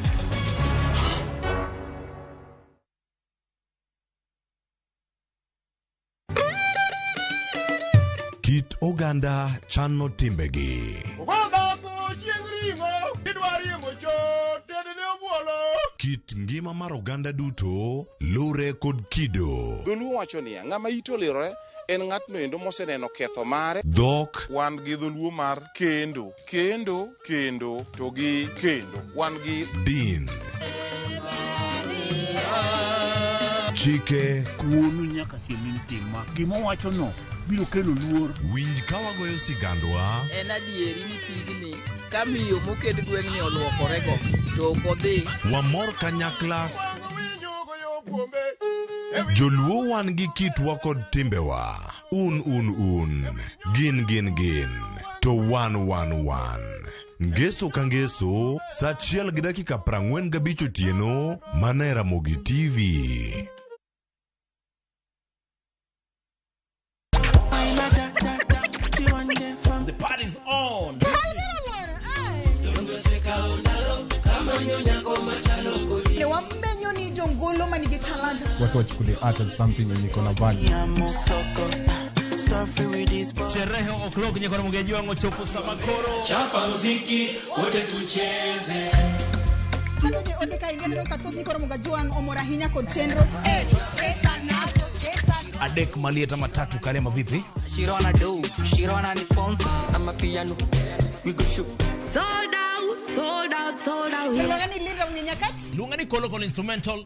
Kit oganda chano timbegi. Kit ngima mar oganda duto lure kod kido. Dholuo wacho niya, ng'ama ito lirore en ng'atno endo moseneno ketho mare. Dhok. Wan gi dholuo mar kendo to gi kendo. Wan gi din. chike, kuonu nyaka siemin tima. Gima wacho no biro kelo luor. Winj ka wagoyo sigandwa. En adieri ni pigni kamiyo moked gweng'ni oluokorego to ok odhi. Wamor kanyakla. Joluo wan gi kitwa kod timbewa. Un. Gin. To wan. Ngeso ka ngeso, saa 1:45 otieno, mana Ramogi TV. The party's on. Watu wachukulie art as something yenye iko na value. Sherehe o'clock nyeko na mgeji wangu chopu samakoro. Chapa muziki wote tucheze. Kanoje ote kaingene kathoth nikoro mgeji wangu omora hinya kod chenro. Adek malieta matatu kalema vipi? Shirona ni sponsor. I'm a piano. We go shoot. Sold out. Lungani lira mnyenyakati? Lungani kolokolo instrumental.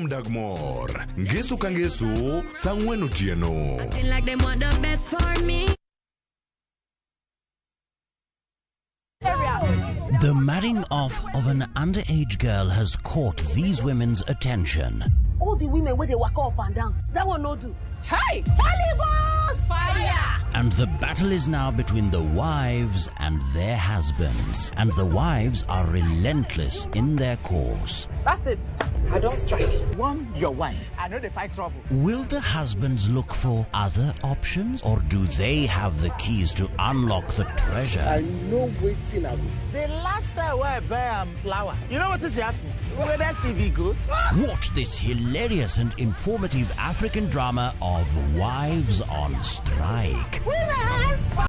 Dagmor, ngeso ka ngeso, saa 4 otieno. Feel like they want the best for me. The marrying off of an underage girl has caught these women's attention. All the women where they walk up and down, that one no do. Hey, Holy Ghost fire! And the battle is now between the wives and their husbands. And the wives are relentless in their course. That's it. I don't strike. One, your wife. I know they fight trouble. Will the husbands look for other options, or do they have the keys to unlock the treasure? I know waiting up. The last time I buy flower, you know what she asked me? Whether she be good? Watch this hilarious and informative African drama of Wives on Strike. Women!